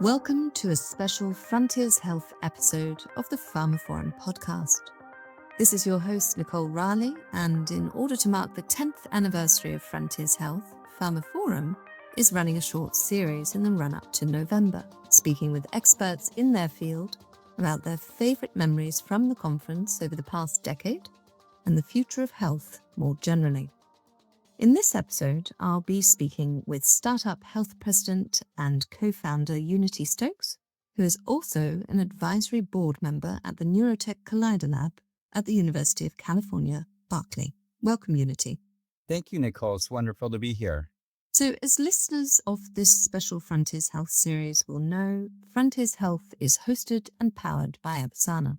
Welcome to a special Frontiers Health episode of the Pharma Forum podcast. This is your host, Nicole Raleigh, and in order to mark the 10th anniversary of Frontiers Health, Pharma Forum is running a short series in the run-up to November, speaking with experts in their field about their favourite memories from the conference over the past decade and the future of health more generally. In this episode, I'll be speaking with Startup Health President and co-founder Unity Stoakes, who is also an advisory board member at the Neurotech Collider Lab at the University of California, Berkeley. Welcome, Unity. Thank you, Nicole. It's wonderful to be here. So, as listeners of this special Frontiers Health series will know, Frontiers Health is hosted and powered by Absana,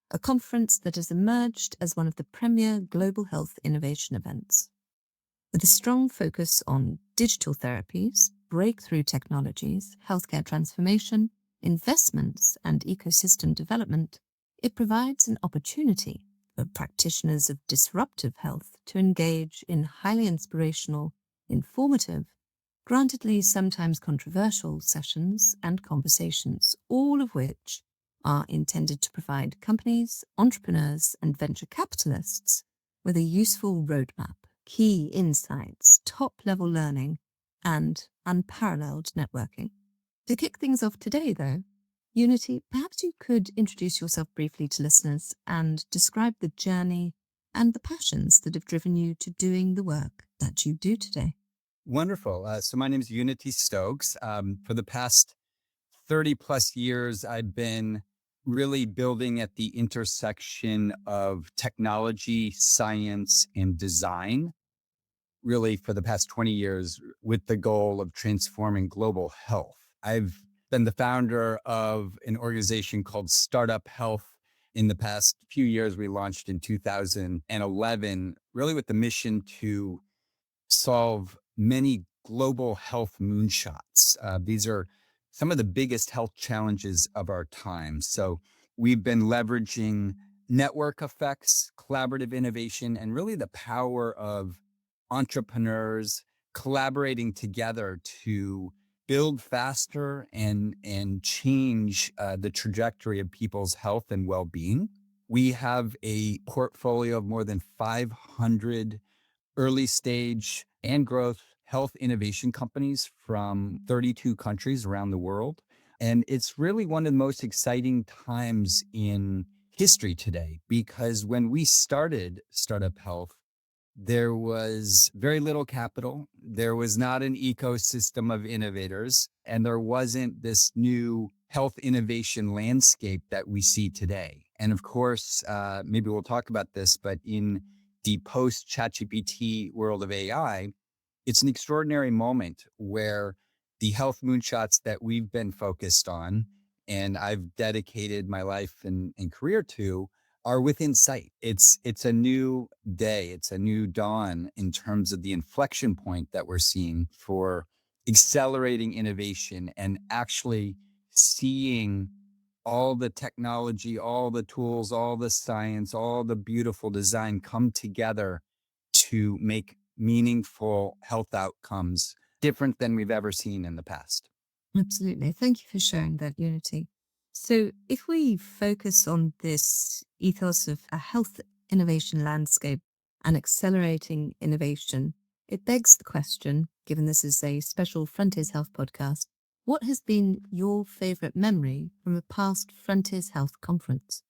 a conference that has emerged as one of the premier global health innovation events. With a strong focus on digital therapies, breakthrough technologies, healthcare transformation, investments, and ecosystem development, it provides an opportunity for practitioners of disruptive health to engage in highly inspirational, informative, grantedly sometimes controversial sessions and conversations, all of which are intended to provide companies, entrepreneurs, and venture capitalists with a useful roadmap, key insights, top-level learning, and unparalleled networking. To kick things off today, though, Unity, perhaps you could introduce yourself briefly to listeners and describe the journey and the passions that have driven you to doing the work that you do today. Wonderful. So my name is Unity Stoakes. For the past 30 plus years, I've been really building at the intersection of technology, science, and design, really for the past 20 years with the goal of transforming global health. I've been the founder of an organization called Startup Health. In the past few years, we launched in 2011, really with the mission to solve many global health moonshots. These are some of the biggest health challenges of our time. So we've been leveraging network effects, collaborative innovation, and really the power of entrepreneurs collaborating together to build faster and change the trajectory of people's health and well-being. We have a portfolio of more than 500 early stage and growth health innovation companies from 32 countries around the world. And it's really one of the most exciting times in history today, because when we started Startup Health, there was very little capital. There was not an ecosystem of innovators, and there wasn't this new health innovation landscape that we see today. And of course, maybe we'll talk about this, but in the post-ChatGPT world of AI, it's an extraordinary moment where the health moonshots that we've been focused on, and I've dedicated my life and career to, are within sight. It's a new day. It's a new dawn in terms of the inflection point that we're seeing for accelerating innovation and actually seeing all the technology, all the tools, all the science, all the beautiful design come together to make meaningful health outcomes different than we've ever seen in the past. Absolutely. Thank you for sharing that, Unity. So if we focus on this ethos of a health innovation landscape and accelerating innovation, it begs the question, given this is a special Frontiers Health podcast, what has been your favorite memory from a past Frontiers Health conference?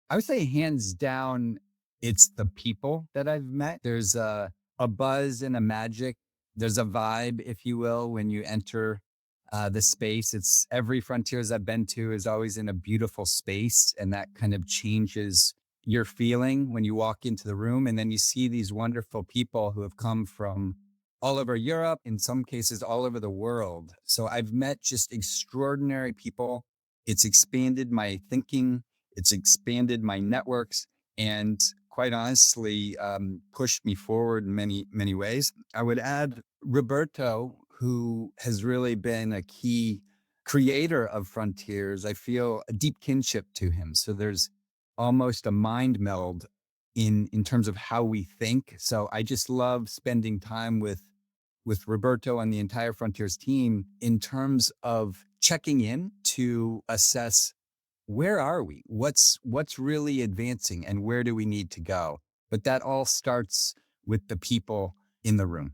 I would say hands down, it's the people that I've met. There's a buzz and a magic. There's a vibe, if you will, when you enter the space. It's every Frontiers I've been to is always in a beautiful space, and that kind of changes your feeling when you walk into the room. And then you see these wonderful people who have come from all over Europe, in some cases all over the world. So I've met just extraordinary people. It's expanded my thinking. It's expanded my networks, and quite honestly, pushed me forward in many, many ways. I would add Roberto, who has really been a key creator of Frontiers. I feel a deep kinship to him. So there's almost a mind meld in terms of how we think. So I just love spending time with Roberto and the entire Frontiers team in terms of checking in to assess where are we? What's really advancing and where do we need to go? But that all starts with the people in the room.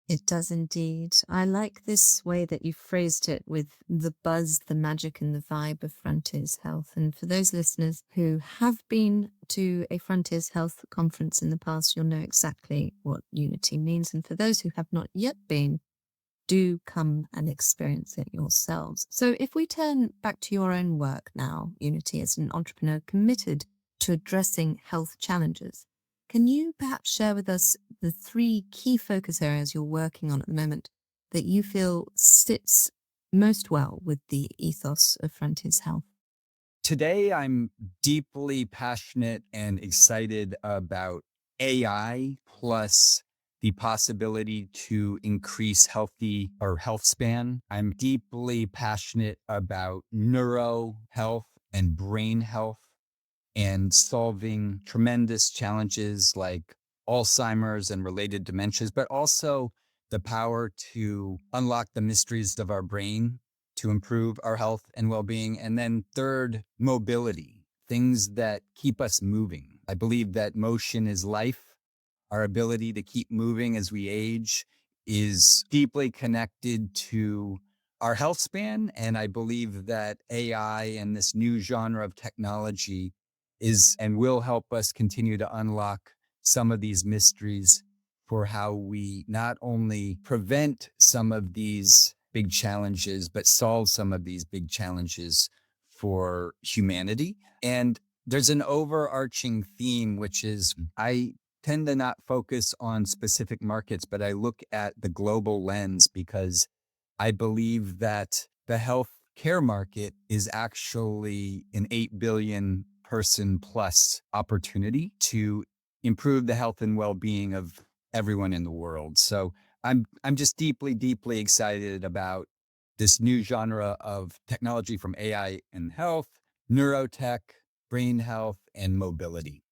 It does indeed. I like this way that you phrased it with the buzz, the magic, and the vibe of Frontiers Health. And for those listeners who have been to a Frontiers Health conference in the past, you'll know exactly what Unity means. And for those who have not yet been, do come and experience it yourselves. So if we turn back to your own work now, Unity, as an entrepreneur committed to addressing health challenges, can you perhaps share with us the 3 key focus areas you're working on at the moment that you feel sits most well with the ethos of Frontiers Health? Today, I'm deeply passionate and excited about AI plus the possibility to increase health span. I'm deeply passionate about neuro health and brain health and solving tremendous challenges like Alzheimer's and related dementias, but also the power to unlock the mysteries of our brain to improve our health and well-being. And then third, mobility, things that keep us moving. I believe that motion is life. Our ability to keep moving as we age is deeply connected to our health span. And I believe that AI and this new genre of technology is and will help us continue to unlock some of these mysteries for how we not only prevent some of these big challenges, but solve some of these big challenges for humanity. And there's an overarching theme, which is I tend to not focus on specific markets, but I look at the global lens because I believe that the healthcare market is actually an 8 billion person plus opportunity to improve the health and well-being of everyone in the world. So I'm just deeply, deeply excited about this new genre of technology from AI and health, neurotech, brain health, and mobility.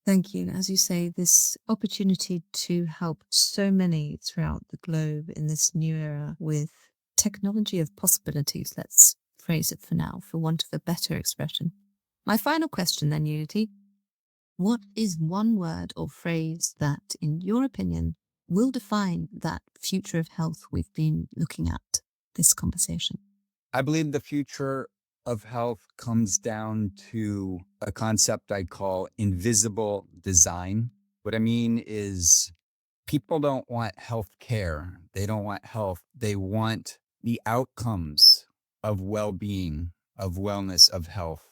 Thank you. As you say, this opportunity to help so many throughout the globe in this new era with technology of possibilities, let's phrase it for now, for want of a better expression. My final question then, Unity, what is one word or phrase that, in your opinion, will define that future of health we've been looking at this conversation? I believe the future of health comes down to a concept I call invisible design. What I mean is people don't want health care. They don't want health. They want the outcomes of well-being, of wellness, of health.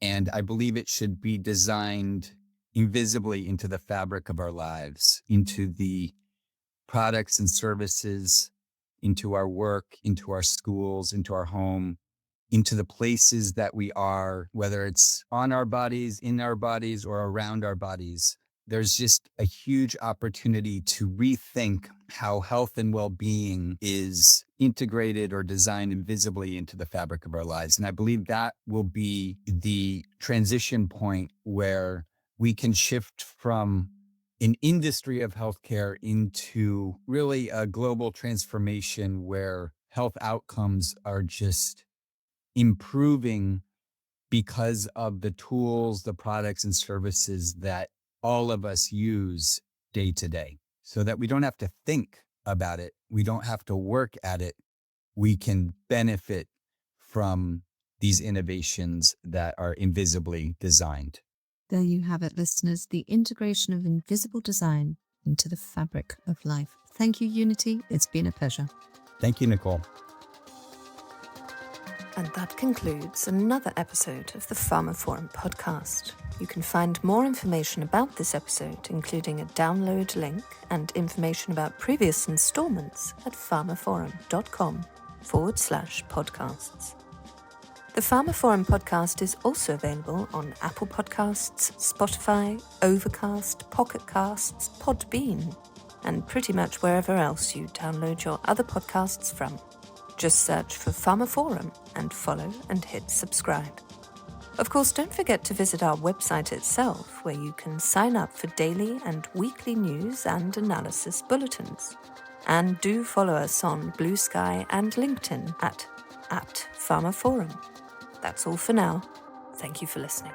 And I believe it should be designed invisibly into the fabric of our lives, into the products and services, into our work, into our schools, into our home, into the places that we are, whether it's on our bodies, in our bodies, or around our bodies. There's just a huge opportunity to rethink how health and well-being is integrated or designed invisibly into the fabric of our lives. And I believe that will be the transition point where we can shift from an industry of healthcare into really a global transformation where health outcomes are just improving because of the tools, the products and services that all of us use day to day, so that we don't have to think about it. We don't have to work at it. We can benefit from these innovations that are invisibly designed. There you have it, listeners, the integration of invisible design into the fabric of life. Thank you, Unity. It's been a pleasure. Thank you, Nicole. And that concludes another episode of the Pharma Forum podcast. You can find more information about this episode, including a download link and information about previous installments at pharmaforum.com/podcasts. The Pharma Forum podcast is also available on Apple Podcasts, Spotify, Overcast, Pocket Casts, Podbean, and pretty much wherever else you download your other podcasts from. Just search for Pharma Forum and follow and hit subscribe. Of course, don't forget to visit our website itself, where you can sign up for daily and weekly news and analysis bulletins. And do follow us on Blue Sky and LinkedIn at Farmer Forum. That's all for now. Thank you for listening.